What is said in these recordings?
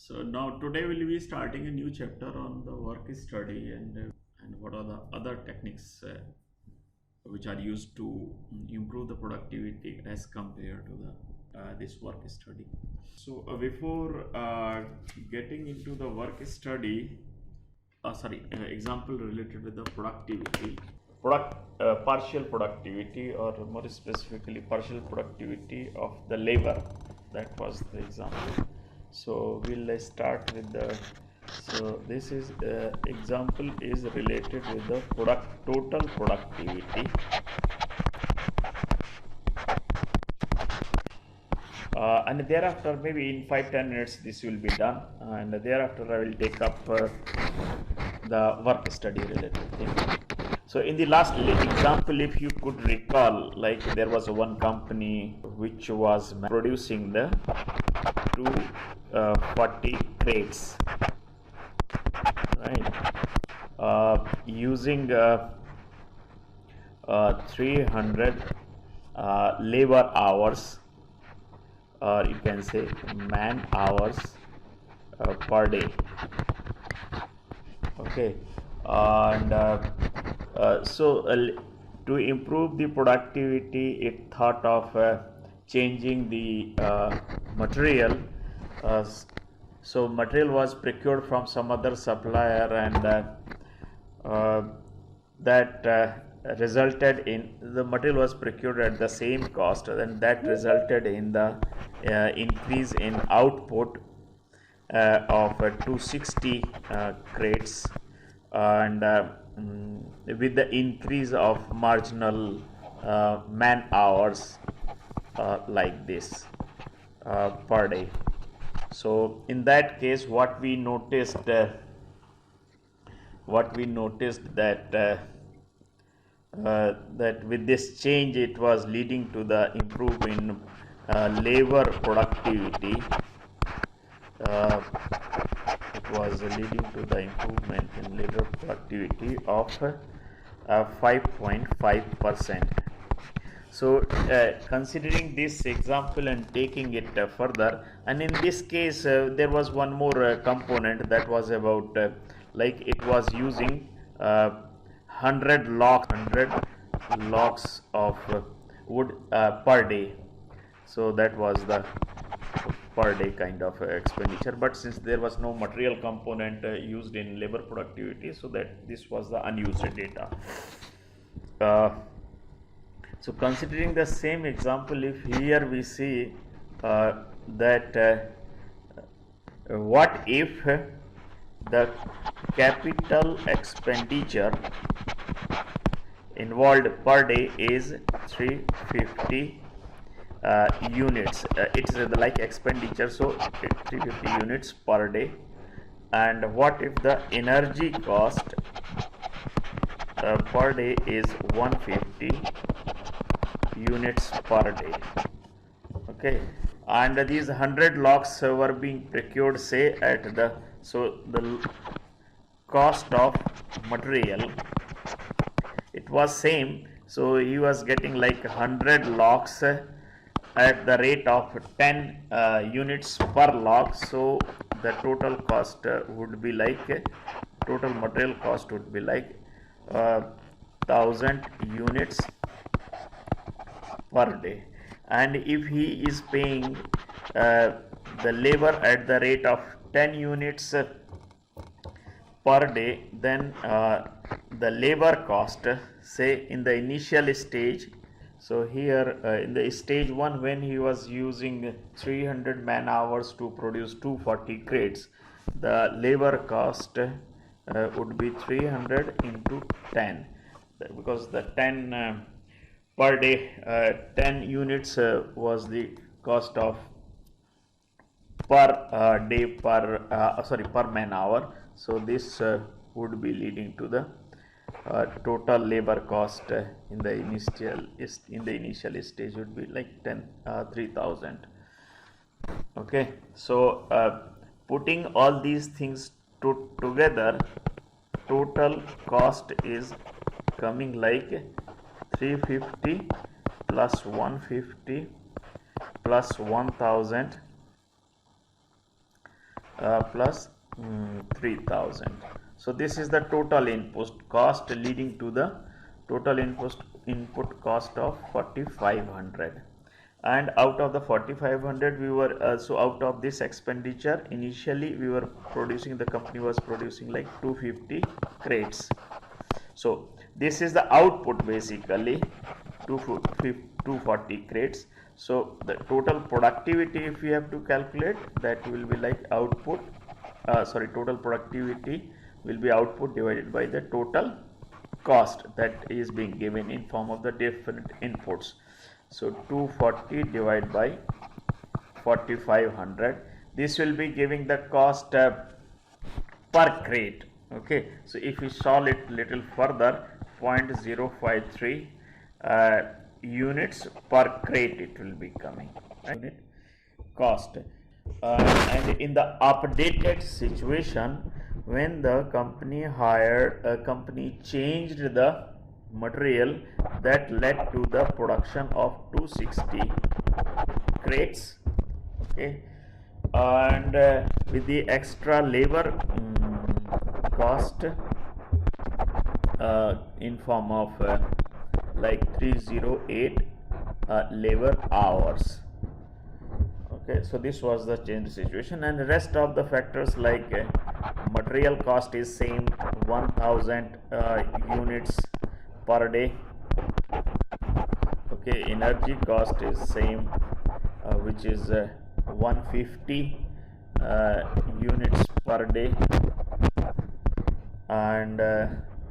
So now today we'll be starting a new chapter on the work study and what are the other techniques which are used to improve the productivity as compared to the this work study. So before getting into the work study, example related with the productivity, partial productivity, or more specifically partial productivity of the labor. That was the example. So we'll start with the. So this is example is related with the total productivity. And thereafter, maybe in 5-10 minutes this will be done, and thereafter I will take up the work study related thing. So in the last example, if you could recall, like there was one company which was producing the 240 crates, right, using 300 labor hours, or you can say man hours per day. Okay, and to improve the productivity, it thought of changing the material. Uh, so material was procured from some other supplier, and that resulted in the material was procured at the same cost, and that resulted in the increase in output of 260 crates, and with the increase of marginal man hours like this per day. So in that case, what we noticed that with this change, it was leading to the improvement in labor productivity. It was leading to the improvement in labor productivity of 5.5%. So considering this example and taking it further, and in this case there was one more component that was about like it was using 100 logs of wood per day. So that was the per day kind of expenditure, but since there was no material component used in labor productivity, so that this was the unused data. So considering the same example, if here we see that what if the capital expenditure involved per day is 350 units. It's like expenditure, so 350 units per day. And what if the energy cost per day is 150 units per day? Okay, and these 100 logs were being procured, say at the, so the cost of material, it was same. So he was getting like 100 logs at the rate of 10 units per log. So the total cost would be like total material cost would be like 1000 units per day. And if he is paying the labor at the rate of 10 units per day, then the labor cost, say in the initial stage, so here in the stage 1, when he was using 300 man hours to produce 240 crates, the labor cost would be 300 into 10, because the 10 per day, 10 units was the cost of per day per man hour. So this would be leading to the total labor cost in the initial stage would be like 3000. Okay, so putting all these things together, total cost is coming like 350 plus 150 plus 1000 plus 3000. So this is the total input cost, leading to the total input cost of 4500. And out of the 4500, we were so out of this expenditure, initially we were producing, the company was producing like 250 crates. So this is the output, basically 240 crates. So the total productivity, if we have to calculate, that will be like output, total productivity will be output divided by the total cost that is being given in form of the different inputs. So 240 divided by 4500, this will be giving the cost per crate. Okay, so if we solve it little further, 0.053 units per crate it will be coming, right? Unit cost. And in the updated situation, when the company changed the material, that led to the production of 260 crates. Okay, and with the extra labor cost in form of like 308 labor hours. Okay, so this was the change situation, and the rest of the factors like material cost is same, 1000 units per day. Okay, energy cost is same, which is 150 units per day. And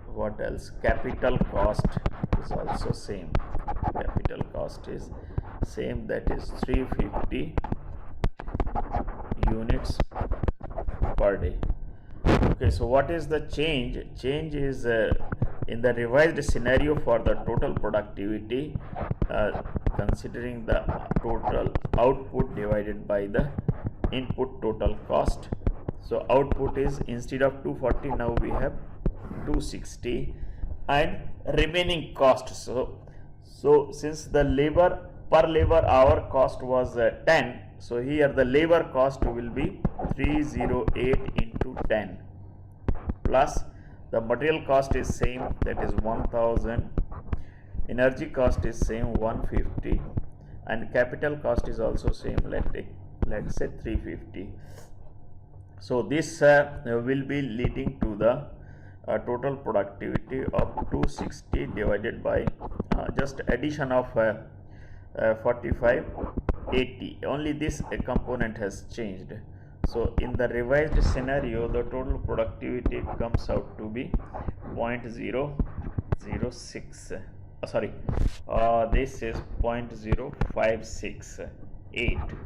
what else, capital cost is also same, capital cost is same, that is 350 units per day. Okay, so what is the change? Change is in the revised scenario for the total productivity, considering the total output divided by the input total cost. So output is, instead of 240, now we have 260, and remaining cost. So since the labor per labor hour cost was 10, so here the labor cost will be 308 into 10, plus the material cost is same, that is 1000, energy cost is same, 150, and capital cost is also same, let's say 350. So this will be leading to the total productivity of 260 divided by just addition of 4580. Only this component has changed. So in the revised scenario, the total productivity comes out to be 0.006. This is 0.0568.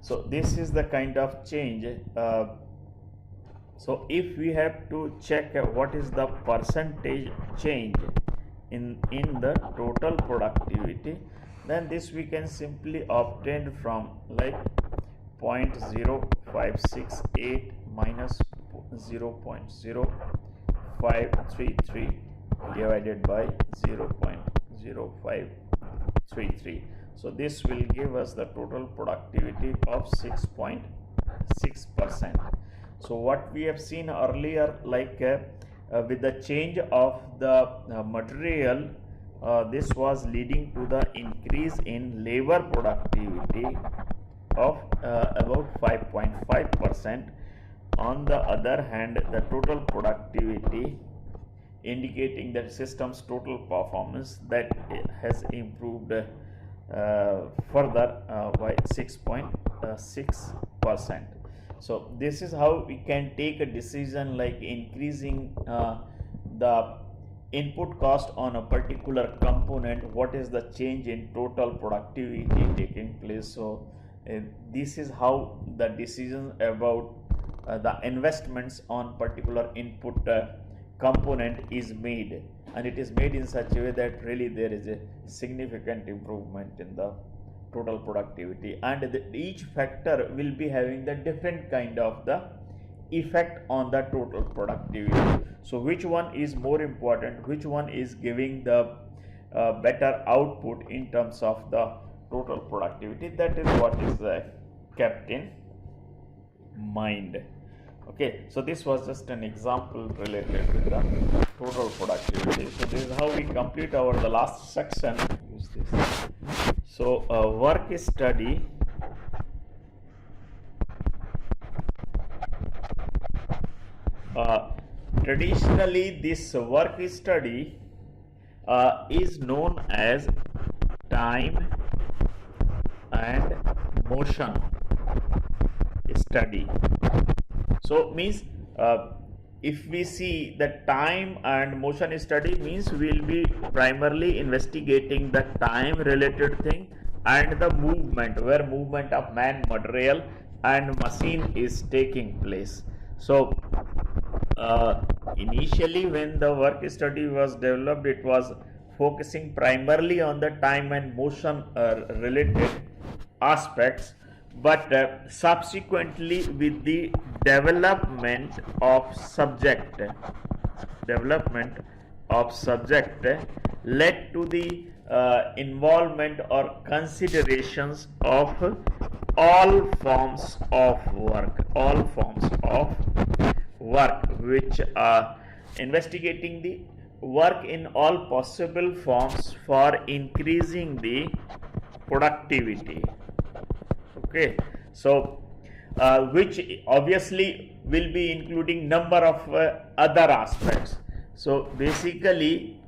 So this is the kind of change. So if we have to check what is the percentage change in the total productivity, then this we can simply obtain from like 0.0568 minus 0.0533 divided by 0.0533. So this will give us the total productivity of 6.6%. So what we have seen earlier, like with the change of the material, this was leading to the increase in labor productivity of about 5.5%. On the other hand, the total productivity, indicating that system's total performance, that has improved further by 6.6%. So this is how we can take a decision, like increasing the input cost on a particular component, what is the change in total productivity taking place. So this is how the decision about the investments on particular input component is made, and it is made in such a way that really there is a significant improvement in the total productivity, and each factor will be having the different kind of the effect on the total productivity. So which one is more important, which one is giving the better output in terms of the total productivity, that is what is kept in mind. Okay, so this was just an example related with the total productivity. So this is how we complete the last section. Use this. So work study traditionally this work study is known as time and motion study. So means if we see the time and motion study, means we will be primarily investigating the time related thing and the movement, where movement of man, material and machine is taking place. So initially when the work study was developed, it was focusing primarily on the time and motion related aspects, but subsequently with the development of subject led to the involvement or considerations of all forms of work which are investigating the work in all possible forms for increasing the productivity. Okay, so which obviously will be including number of other aspects. So basically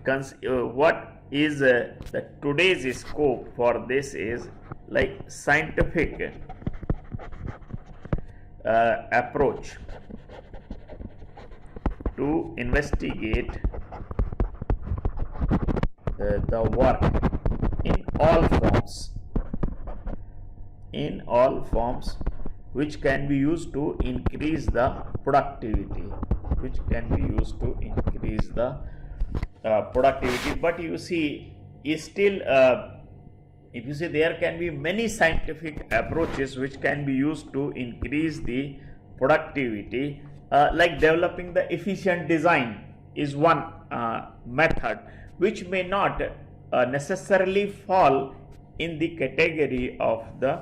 what is the today's scope for this is like scientific approach to investigate the work in all forms which can be used to increase the productivity, but you see is still if you see there can be many scientific approaches which can be used to increase the productivity, like developing the efficient design is one method which may not necessarily fall in the category of the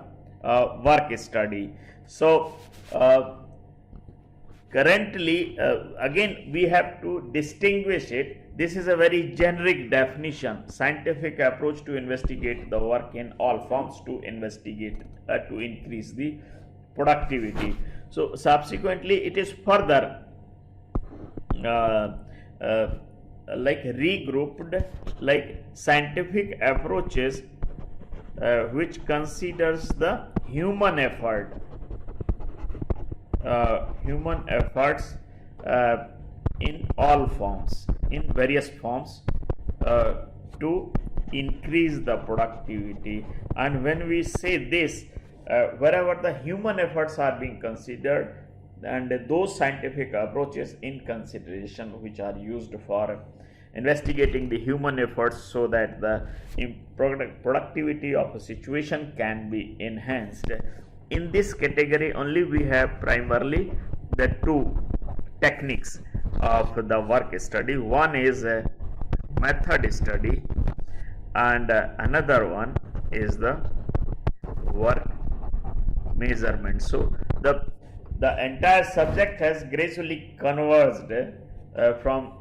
work study. So currently again we have to distinguish it. This is a very generic definition, scientific approach to investigate the work in all forms to increase the productivity. So subsequently it is further like regrouped like scientific approaches which considers the human efforts in all forms, in various forms to increase the productivity. And when we say this, wherever the human efforts are being considered, and those scientific approaches in consideration which are used for investigating the human efforts so that the productivity of a situation can be enhanced. In this category only we have primarily the two techniques of the work study. One is a method study and another one is the work measurement. So the entire subject has gradually converged from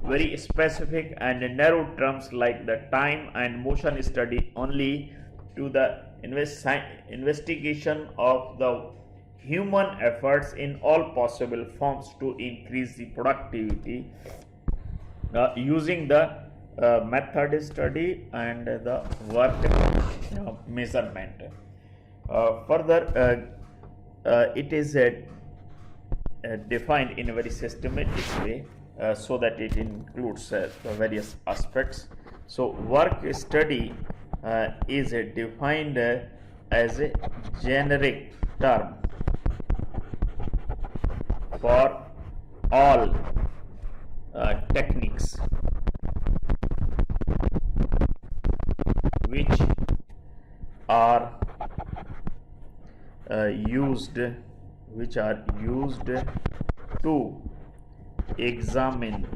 very specific and narrow terms like the time and motion study only to the investigation of the human efforts in all possible forms to increase the productivity using the method study and the work measurement. Further it is defined in a very systematic way so that it includes the various aspects. So work study is defined as a generic term for all techniques which are used to examine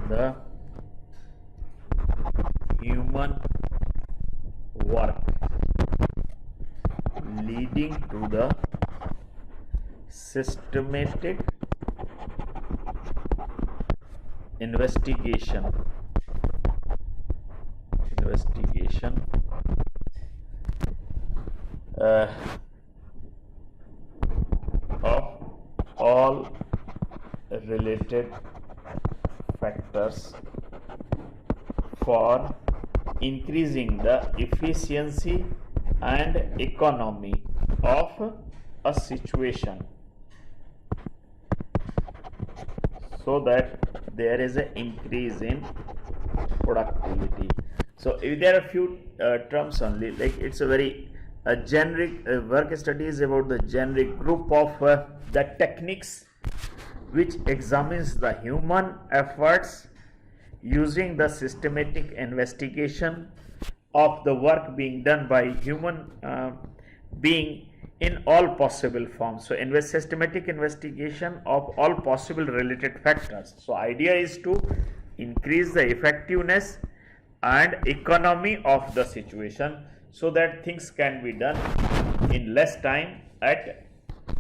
the human work leading to the systematic investigation of all related factors for increasing the efficiency and economy of a situation, so that there is an increase in productivity. So if there are few terms only, like it's a very generic work study is about the generic group of the techniques which examines the human efforts using the systematic investigation of the work being done by human being in all possible forms. So systematic investigation of all possible related factors. So idea is to increase the effectiveness and economy of the situation, so that things can be done in less time at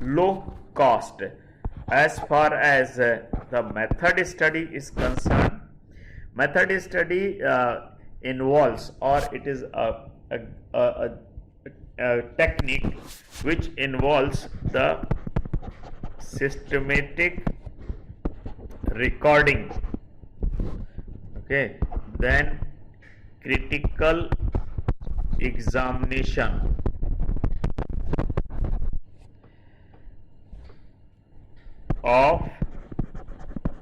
low cost. As far as the method study is concerned, method study involves, or it is a technique which involves the systematic recording, okay, then critical examination of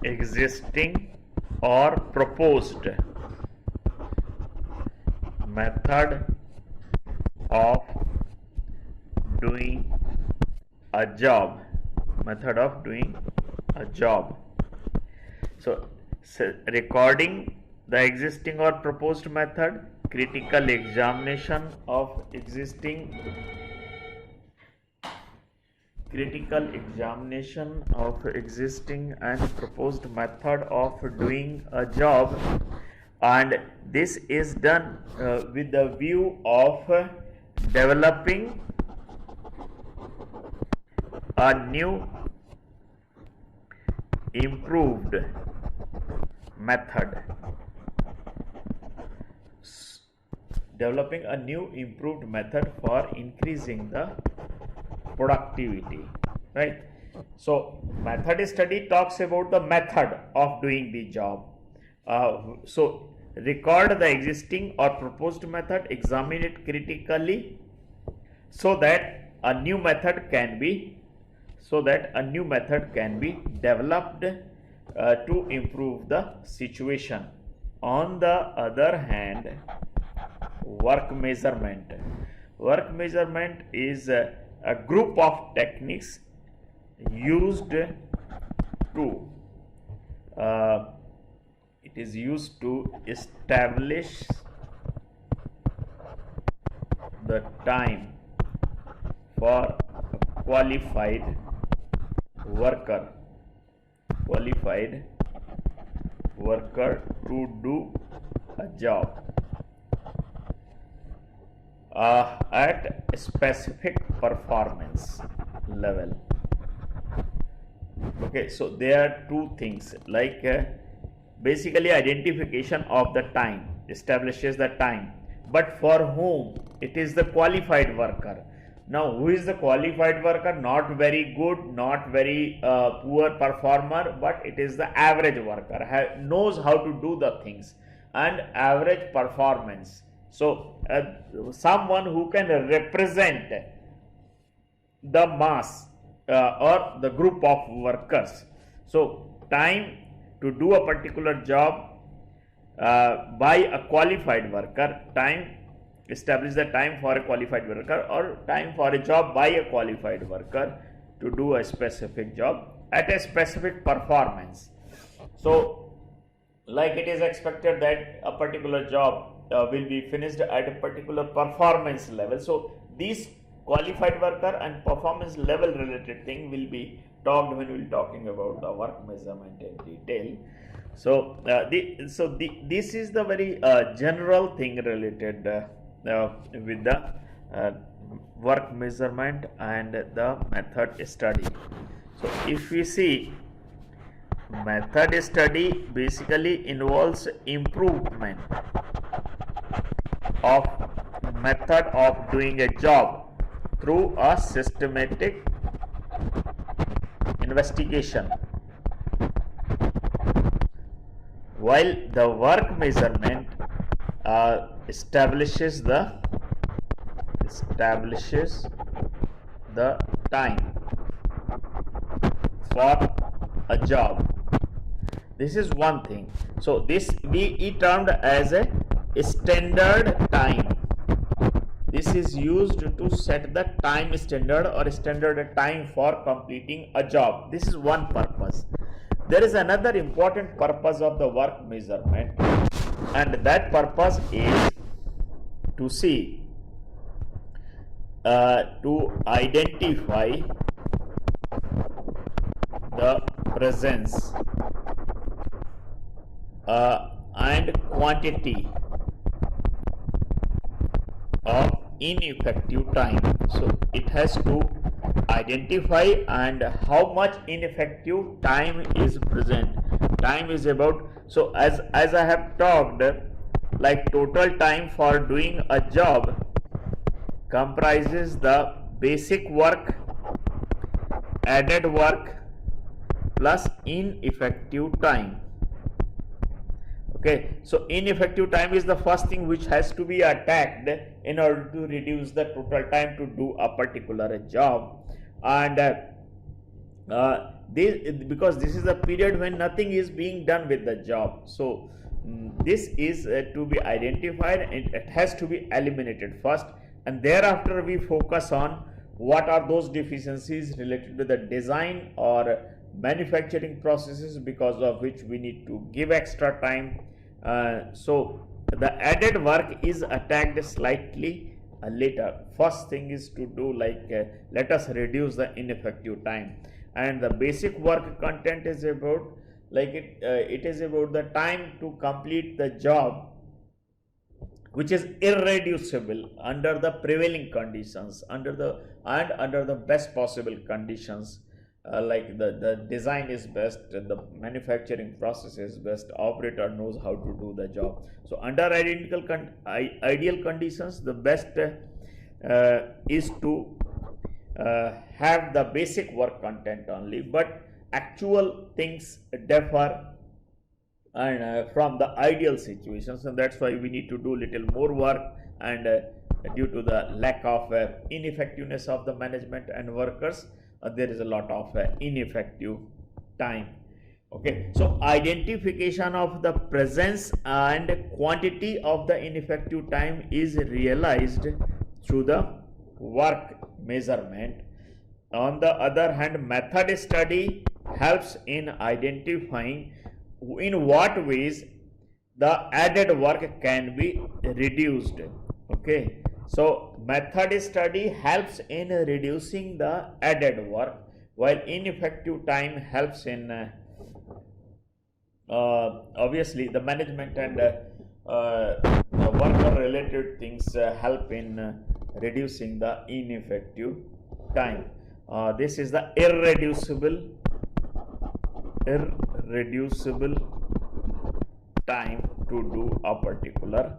existing or proposed method of doing a job. So recording the existing or proposed method, critical examination of existing and proposed method of doing a job, and this is done with the view of developing a new improved method, for increasing the productivity, right? So method study talks about the method of doing the job. So record the existing or proposed method, examine it critically, so that a new method can be developed to improve the situation. On the other hand, work measurement is a group of techniques used to establish the time for a qualified worker to do a job at a specific performance level. Okay, so there are two things, like basically identification of the time, establishes the time, but for whom? It is the qualified worker. Now, who is the qualified worker? Not very good, not very poor performer, but it is the average worker, knows how to do the things, and average performance. So someone who can represent the mass or the group of workers. So time to do a particular job by a qualified worker, establish the time for a qualified worker, or time for a job by a qualified worker to do a specific job at a specific performance. So like it is expected that a particular job will be finished at a particular performance level. So these qualified worker and performance level related thing will be talked when we will talking about the work measurement in detail. So this is the very general thing related with the uh, work measurement and the method study. So if we see, method study basically involves improvement of method of doing a job through a systematic investigation, while the work measurement establishes the time for a job. This is one thing. So this we termed as a standard time. This is used to set the time standard or standard time for completing a job. This is one purpose. There is another important purpose of the work measurement, and that purpose is to see, to identify the presence and quantity of ineffective time. So it has to identify and how much ineffective time is present. Time is about, so as I have talked, like total time for doing a job comprises the basic work, added work plus ineffective time. Okay, so ineffective time is the first thing which has to be attacked in order to reduce the total time to do a particular job. And because this is a period when nothing is being done with the job, so this is to be identified and it has to be eliminated first, and thereafter we focus on what are those deficiencies related to the design or manufacturing processes because of which we need to give extra time. So the added work is attacked slightly later. First thing is to do let us reduce the ineffective time, and the basic work content is about it is about the time to complete the job which is irreducible under the prevailing conditions, under the best possible conditions. Like the design is best, the manufacturing process is best, operator knows how to do the job. So under ideal conditions, the best is to have the basic work content only, but actual things differ and from the ideal situations, and that's why we need to do little more work, and due to the lack of ineffectiveness of the management and workers, there is a lot of ineffective time. Okay, so identification of the presence and quantity of the ineffective time is realized through the work measurement. On the other hand, method study helps in identifying in what ways the added work can be reduced. Okay, so method study helps in reducing the added work, while ineffective time helps in obviously the management and worker related things help in reducing the ineffective time. This is the irreducible time to do a particular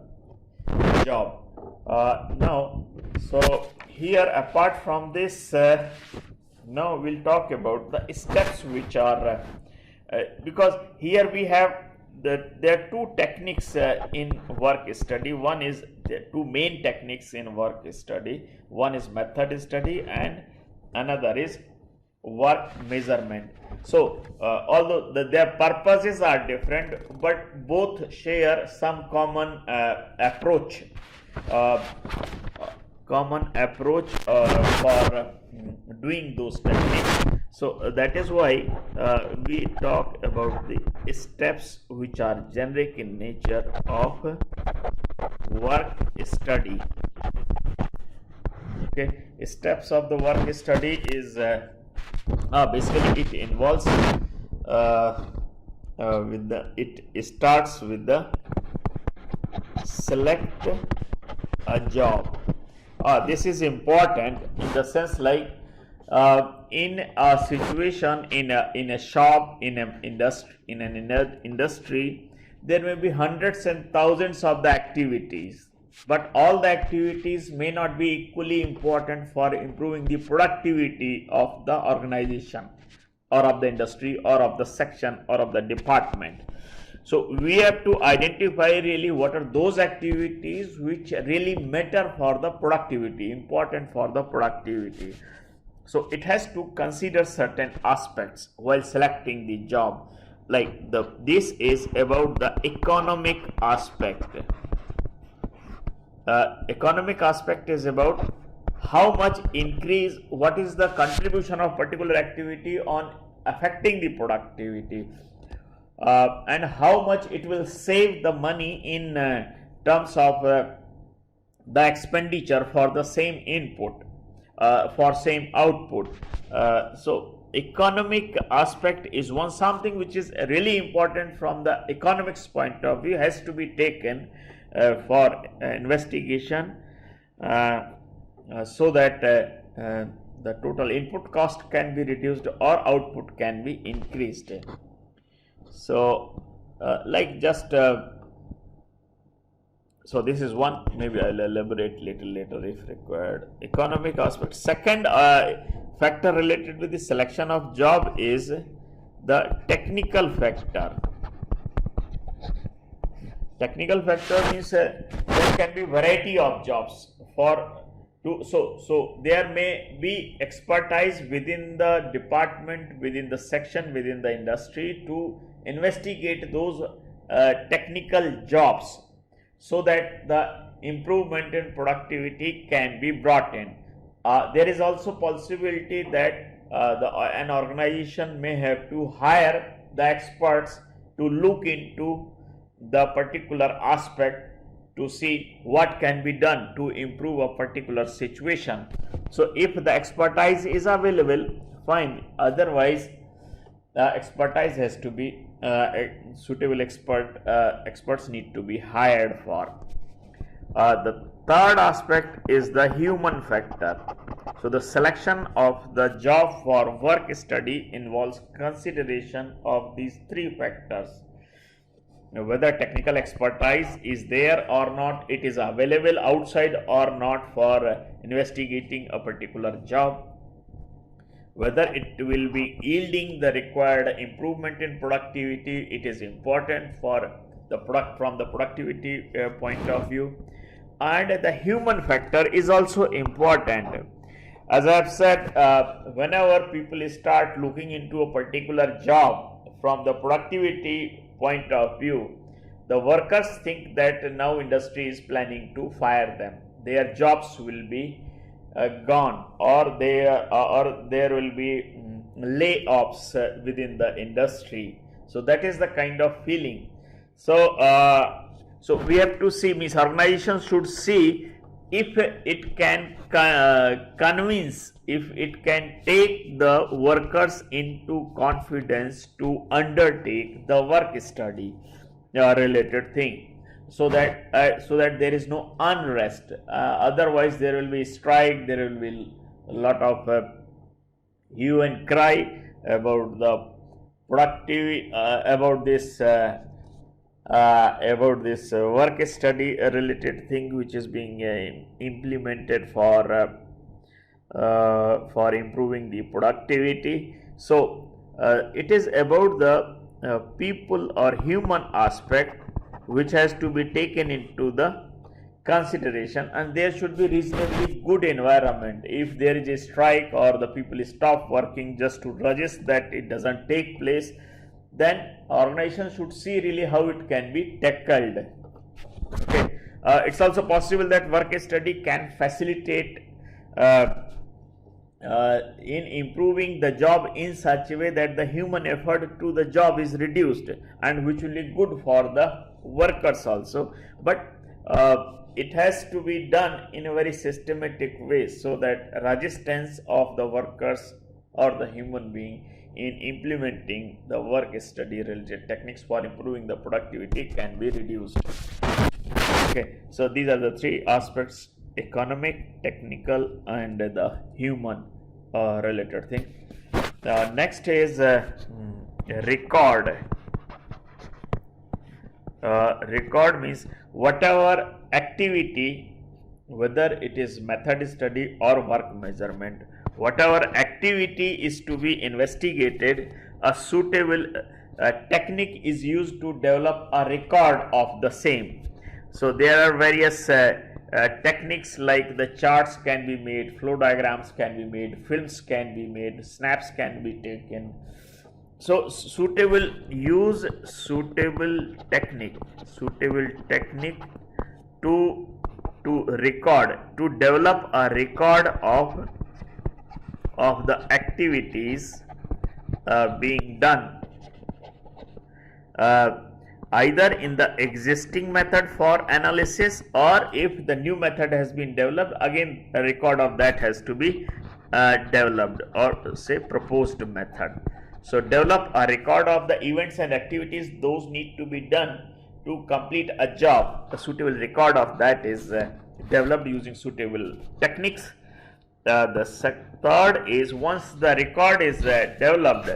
job. Now, so here apart from this, now we'll talk about the steps which are because here we have there are two techniques in work study. One is the two main techniques in work study. One is method study and another is work measurement. So although their purposes are different, but both share some common approach for doing those techniques. So that is why we talk about the steps which are generic in nature of work study. Okay, steps of the work study is basically it involves it starts with the select a job. This is important in the sense like in a situation in a shop in an industry, there may be hundreds and thousands of the activities, but all the activities may not be equally important for improving the productivity of the organization or of the industry or of the section or of the department. So we have to identify really what are those activities which really matter for the productivity, important for the productivity. So it has to consider certain aspects while selecting the job. Like this is about the economic aspect. Economic aspect is about how much increase, what is the contribution of particular activity on affecting the productivity. And how much it will save the money in terms of the expenditure for the same input, for same output. So economic aspect is something which is really important from the economics point of view, has to be taken for investigation, so that the total input cost can be reduced or output can be increased. So like just so this is one, maybe I'll elaborate little later if required. Economic aspect. Second factor related to the selection of job is the technical factor. Technical factor means there can be variety of jobs so there may be expertise within the department, within the section, within the industry to investigate those technical jobs, so that the improvement in productivity can be brought in. There is also possibility that an organization may have to hire the experts to look into the particular aspect to see what can be done to improve a particular situation. So if the expertise is available, fine. Otherwise, expertise has to be suitable experts need to be hired for. The third aspect is the human factor. So the selection of the job for work study involves consideration of these three factors. Whether technical expertise is there or not, it is available outside or not for investigating a particular job, whether it will be yielding the required improvement in productivity, it is important for the product from the productivity point of view, and the human factor is also important. As I have said, whenever people start looking into a particular job from the productivity point of view, the workers think that now industry is planning to fire them, their jobs will be gone, or there will be layoffs within the industry. So that is the kind of feeling. So so we have to see, means organizations should see if it can convince, if it can take the workers into confidence to undertake the work study related thing, so that there is no unrest. Otherwise there will be strike, there will be a lot of hue and cry about the productivity, about this work study related thing which is being implemented for improving the productivity. So it is about the people or human aspect which has to be taken into the consideration, and there should be reasonably good environment. If there is a strike or the people stop working just to resist that it doesn't take place, then organization should see really how it can be tackled. Okay. It's also possible that work study can facilitate in improving the job in such a way that the human effort to the job is reduced, and which will be good for the workers also. But it has to be done in a very systematic way, so that resistance of the workers or the human being in implementing the work study related techniques for improving the productivity can be reduced. Okay, so these are the three aspects economic, technical, and the human related thing. Next is record. Record means whatever activity, whether it is method study or work measurement, whatever activity is to be investigated, a suitable technique is used to develop a record of the same. So there are various techniques, like the charts can be made, flow diagrams can be made, films can be made, snaps can be taken. So suitable technique to record, to develop a record of the activities being done, either in the existing method for analysis, or if the new method has been developed, again a record of that has to be developed, or say proposed method. So develop a record of the events and activities those need to be done to complete a job. A suitable record of that is developed using suitable techniques. The third is, once the record is developed,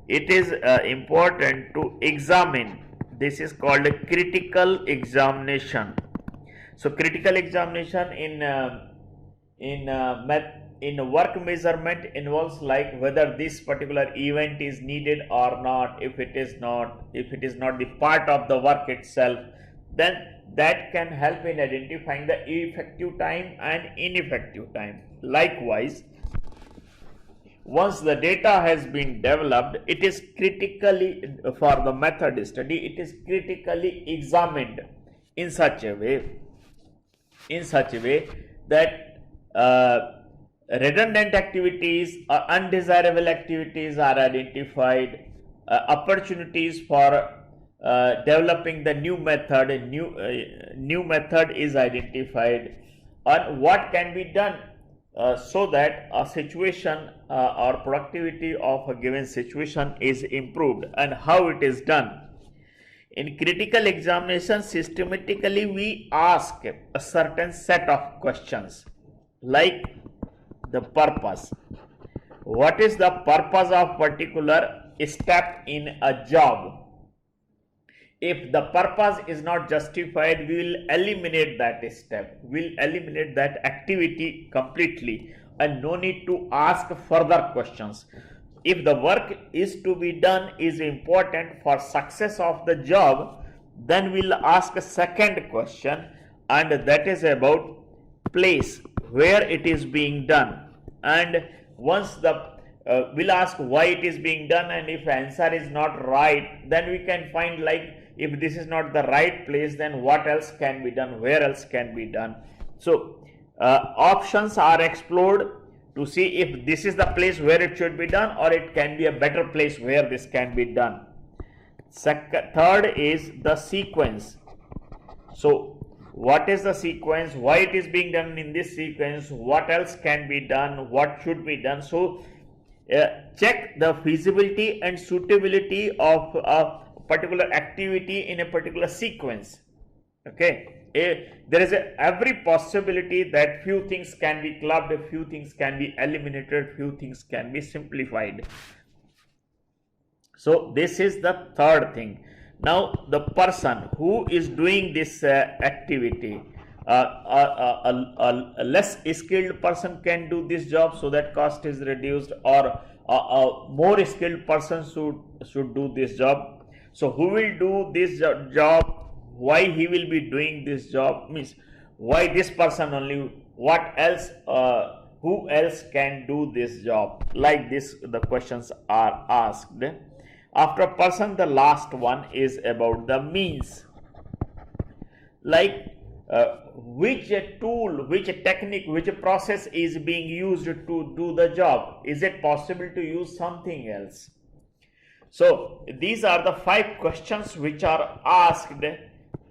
it is important to examine. This is called a critical examination. So critical examination in work measurement involves like whether this particular event is needed or not. If it is not the part of the work itself, then that can help in identifying the effective time and ineffective time. Likewise, once the data has been developed, it is critically, for the method study, it is critically examined in such a way that redundant activities or undesirable activities are identified, opportunities for developing the new method, new method is identified, and what can be done so that a situation or productivity of a given situation is improved, and how it is done. In critical examination, systematically we ask a certain set of questions, like the purpose. What is the purpose of particular step in a job? If the purpose is not justified, we will eliminate that step, we'll eliminate that activity completely, and no need to ask further questions. If the work is to be done is important for success of the job, then we'll ask a second question, and that is about place where it is being done. And once we'll ask why it is being done, and if answer is not right, then we can find, like, if this is not the right place, then what else can be done, where else can be done. So options are explored to see if this is the place where it should be done, or it can be a better place where this can be done. Third is the sequence. So what is the sequence, why it is being done in this sequence, what else can be done, what should be done. So check the feasibility and suitability of a particular activity in a particular sequence. Okay, there is every possibility that few things can be clubbed, few things can be eliminated, few things can be simplified. So this is the third thing. Now the person who is doing this activity, a less skilled person can do this job, so that cost is reduced, or a more skilled person should do this job. So who will do this job, why he will be doing this job, means why this person only, what else, who else can do this job. Like this the questions are asked. After person, the last one is about the means, like which tool, which technique, which process is being used to do the job. Is it possible to use something else? So these are the 5 questions which are asked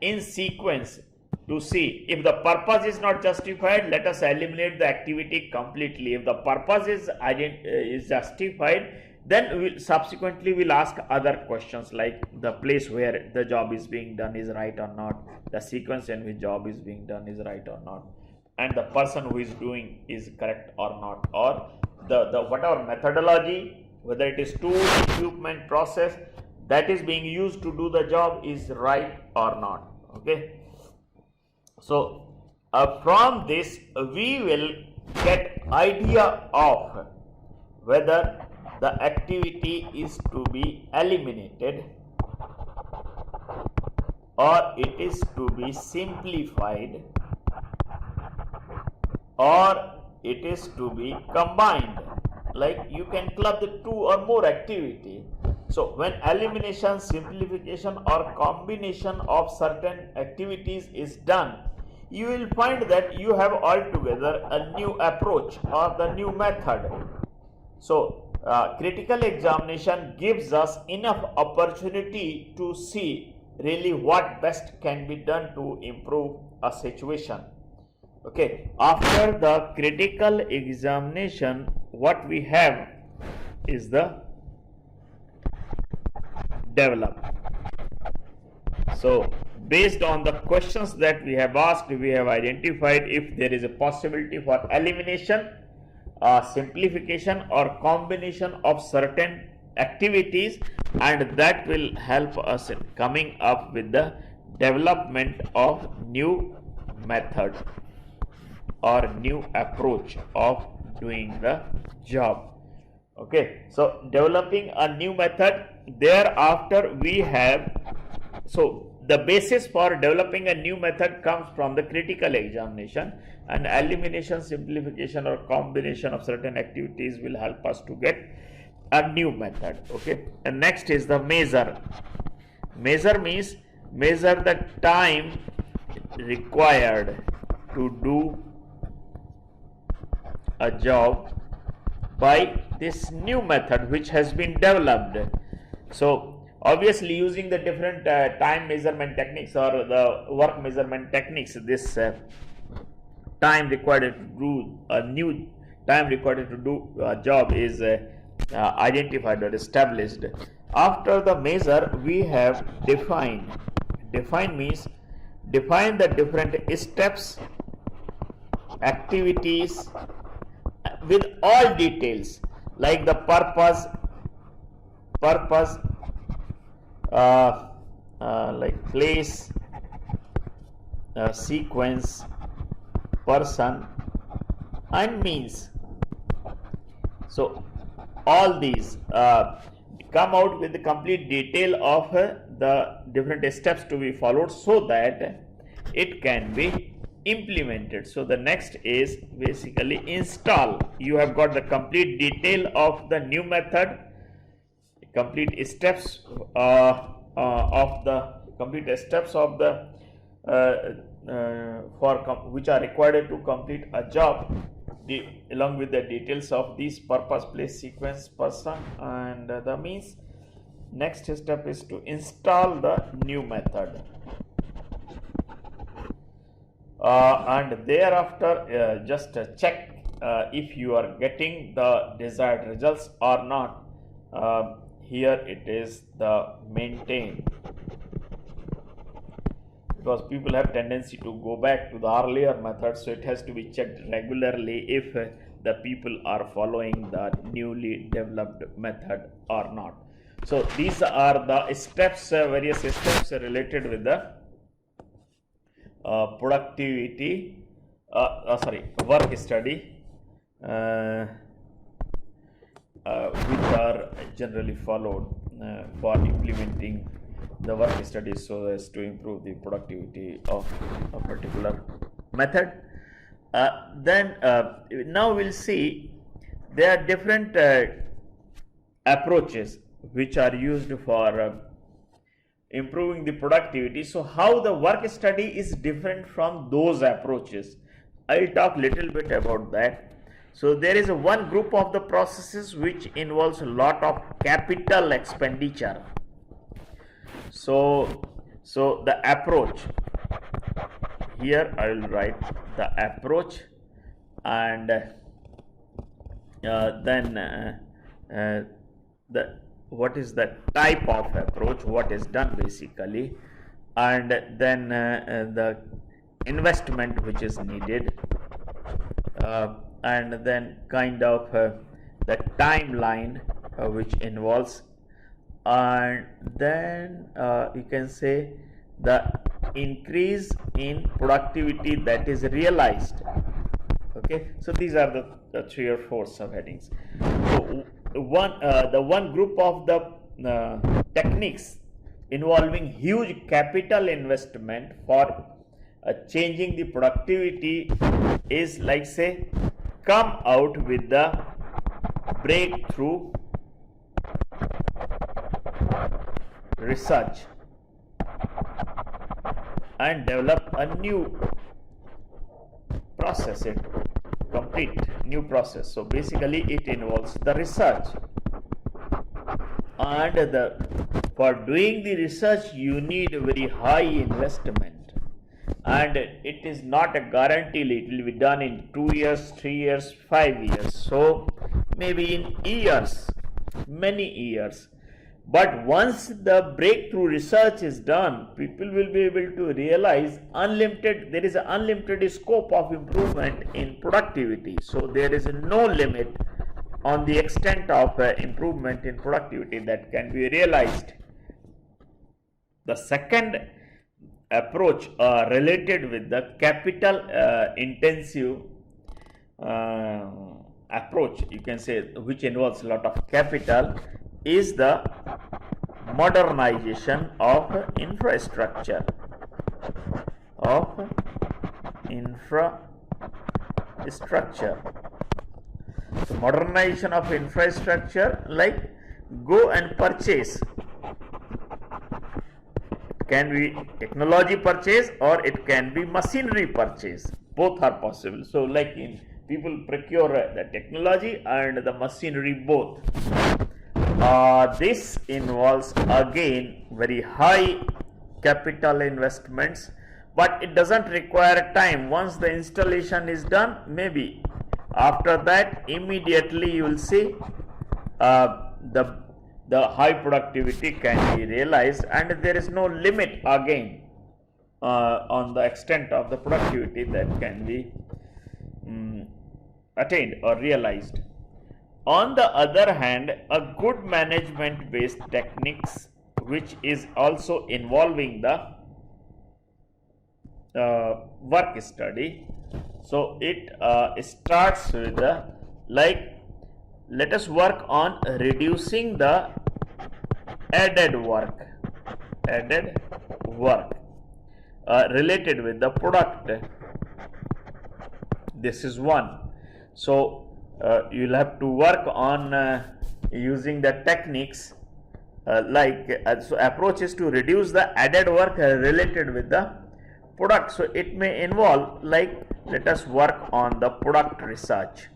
in sequence to see if the purpose is not justified, let us eliminate the activity completely. If the purpose is justified, Then we'll ask other questions like the place where the job is being done is right or not, the sequence in which job is being done is right or not, and the person who is doing is correct or not, or the whatever methodology, whether it is tool, equipment, process that is being used to do the job is right or not. Okay, so from this we will get idea of whether the activity is to be eliminated or it is to be simplified or it is to be combined. Like you can club the two or more activity. So when elimination, simplification or combination of certain activities is done, you will find that you have altogether a new approach or the new method. So critical examination gives us enough opportunity to see really what best can be done to improve a situation. Okay, after the critical examination, what we have is the develop. So based on the questions that we have asked, we have identified if there is a possibility for elimination, simplification or combination of certain activities, and that will help us in coming up with the development of new method or new approach of doing the job. Okay, so developing a new method, thereafter we have, so the basis for developing a new method comes from the critical examination, and elimination, simplification or combination of certain activities will help us to get a new method. Okay, and next is the measure. Measure means measure the time required to do a job by this new method which has been developed. So obviously using the different time measurement techniques or the work measurement techniques, this time required to do a new time required to do a job is identified or established. After the measure we have define. Define means define the different steps, activities with all details like the purpose, like place, sequence, person and means. So all these come out with the complete detail of the different steps to be followed so that it can be implemented. So the next is basically install. You have got the complete detail of the new method, complete steps of the which are required to complete a job, along with the details of these purpose, place, sequence, person and the means. Next step is to install the new method. And thereafter just check if you are getting the desired results or not. Here it is the maintain, because people have tendency to go back to the earlier method, so it has to be checked regularly if the people are following the newly developed method or not. So these are the steps, various steps related with the productivity, work study, which are generally followed for implementing the work studies so as to improve the productivity of a particular method. Then now we'll see there are different approaches which are used for improving the productivity. So how the work study is different from those approaches, I'll talk little bit about that. So there is one group of the processes which involves a lot of capital expenditure. So the approach, here I will write the approach, and then the what is the type of approach, what is done basically, and then the investment which is needed, and then kind of the timeline which involves, and then you can say the increase in productivity that is realized. Okay, so these are the 3 or 4 subheadings. So the one group of the techniques involving huge capital investment for changing the productivity is, like, say, come out with the breakthrough research and develop a new process, it complete new process. So basically it involves the research, and for doing the research you need a very high investment, and it is not a guarantee it will be done in 2 years, 3 years, 5 years, so maybe in years, many years. But once the breakthrough research is done, people will be able to realize there is an unlimited scope of improvement in productivity. So there is no limit on the extent of improvement in productivity that can be realized. The second approach related with the capital intensive approach, you can say, which involves a lot of capital, is the modernization of infrastructure. So modernization of infrastructure, like go and purchase, it can be technology purchase or it can be machinery purchase, both are possible. So like people procure the technology and the machinery both. This involves again very high capital investments, but it doesn't require time. Once the installation is done, maybe after that immediately you will see the high productivity can be realized, and there is no limit again on the extent of the productivity that can be attained or realized. On the other hand, a good management based techniques, which is also involving the work study. So it starts with let us work on reducing the added work related with the product. This is one. So you'll have to work on using the techniques so approach is to reduce the added work related with the product. So it may involve let us work on the product research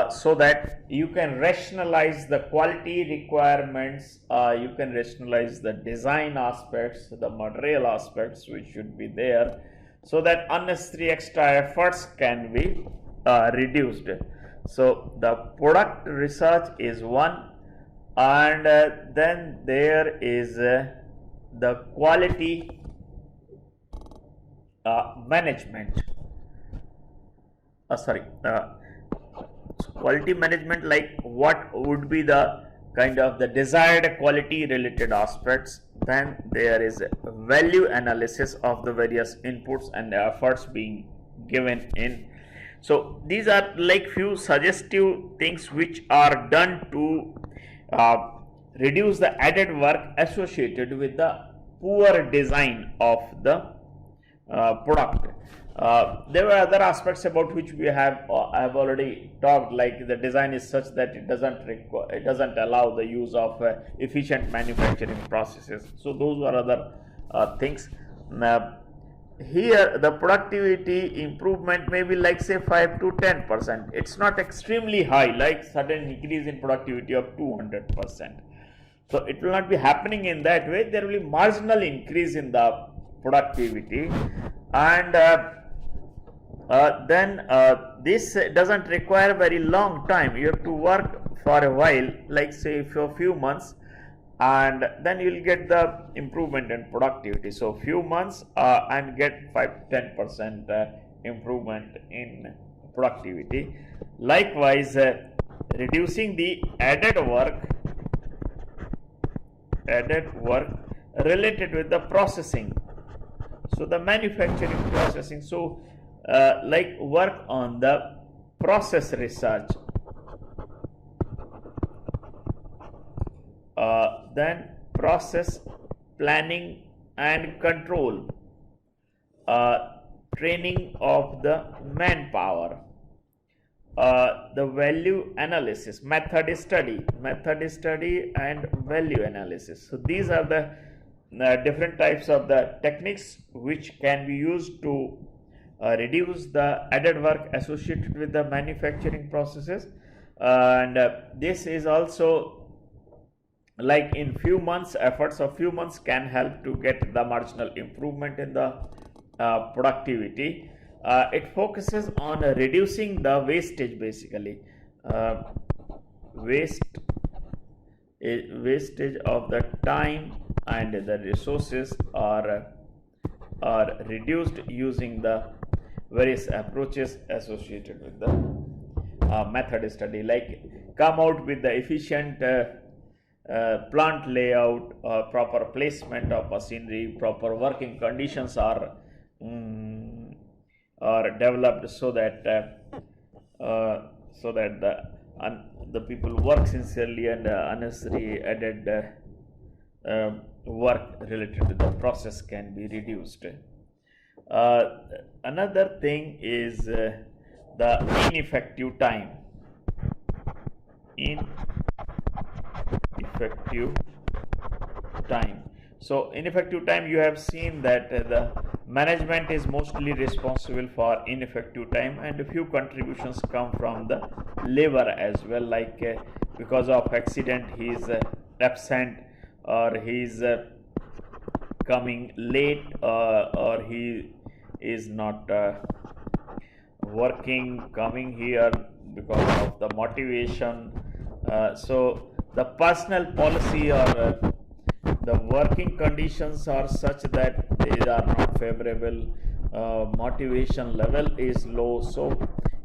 so that you can rationalize the quality requirements, you can rationalize the design aspects, the material aspects which should be there, so that unnecessary extra efforts can be reduced. So the product research is one, and then there is the quality management. Quality management, like what would be the kind of the desired quality related aspects. Then there is value analysis of the various inputs and efforts being given in. So these are like few suggestive things which are done to reduce the added work associated with the poor design of the product. There were other aspects about which we have I have already talked, like the design is such that it doesn't allow the use of efficient manufacturing processes. So those are other things. Here the productivity improvement may be like say 5 to 10%. It's not extremely high, like sudden increase in productivity of 200%. So it will not be happening in that way. There will be marginal increase in the productivity, and then this doesn't require very long time. You have to work for a while, like say for a few months, and then you'll get the improvement in productivity. So few months and get 5-10% improvement in productivity. Likewise, reducing the added work related with the processing, so the manufacturing processing. So like work on the process research, then process planning and control, training of the manpower, the value analysis, method study and value analysis. So these are the different types of the techniques which can be used to reduce the added work associated with the manufacturing processes. And this is also like in few months, efforts of few months can help to get the marginal improvement in the productivity. It focuses on reducing the wastage, basically wastage of the time and the resources are reduced using the various approaches associated with the method study, like come out with the efficient plant layout, proper placement of machinery, proper working conditions are developed, so that the people work sincerely, and unnecessary added work related to the process can be reduced. Another thing is the ineffective time. So ineffective time, you have seen that the management is mostly responsible for ineffective time, and a few contributions come from the labor as well, like because of accident he is absent, or he is coming late, or he is not coming here because of the motivation. So the personal policy or the working conditions are such that they are not favorable, motivation level is low, so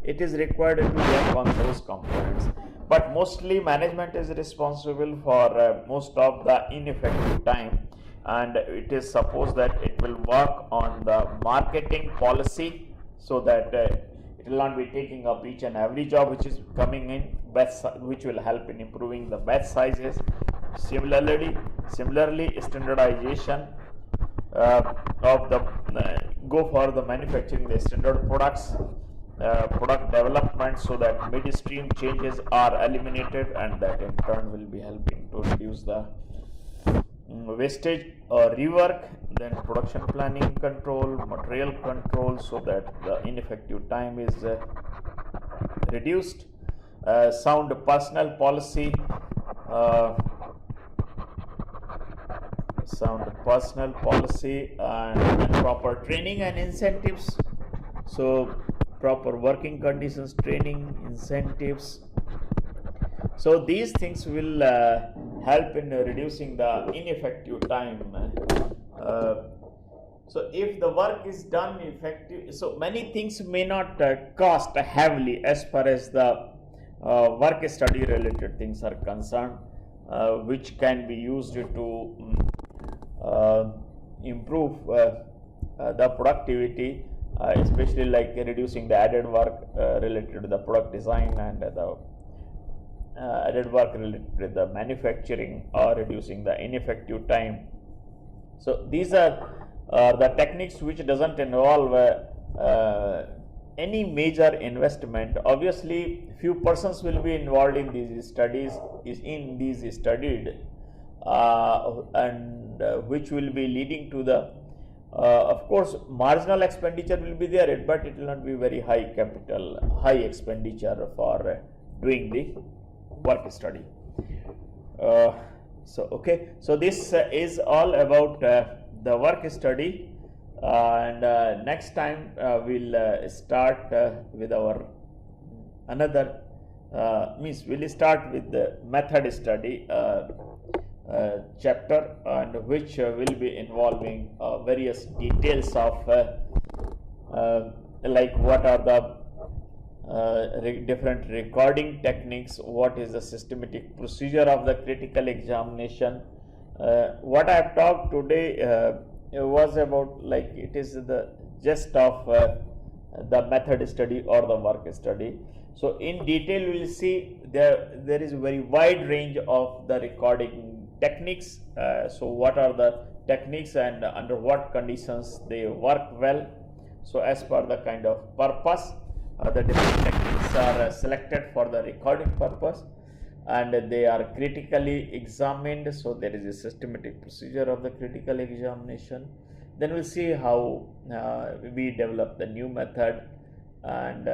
it is required to work on those components. But mostly management is responsible for most of the ineffective time, and it is supposed that it will work on the marketing policy, so that it will not be taking up each and every job which is coming in, which will help in improving the batch sizes. Similarly, standardization of the go for the manufacturing the standard products, product development, so that midstream changes are eliminated, and that in turn will be helping to reduce the wastage or rework. Then production planning control, material control, so that the ineffective time is reduced. Sound personal policy, and proper training and incentives. So proper working conditions, training, incentives. So these things will help in reducing the ineffective time. So if the work is done effective, so many things may not cost heavily as far as the work study related things are concerned, which can be used to improve the productivity, especially like reducing the added work related to the product design, and the added work related to the manufacturing, or reducing the ineffective time. So these are the techniques which doesn't involve any major investment. Obviously few persons will be involved in these studies, and which will be leading to the of course marginal expenditure will be there, but it will not be very high expenditure for doing the work study. So this is all about the work study, and next time we'll start with our another Means we'll start with the method study chapter, and which will be involving various details of like what are the different recording techniques, what is the systematic procedure of the critical examination. What I have talked today was about, like, it is the gist of the method study or the work study. So in detail we will see there is a very wide range of the recording techniques. So what are the techniques and under what conditions they work well. So as per the kind of purpose, the different techniques are selected for the recording purpose, and they are critically examined. So there is a systematic procedure of the critical examination. Then we'll see how we develop the new method, and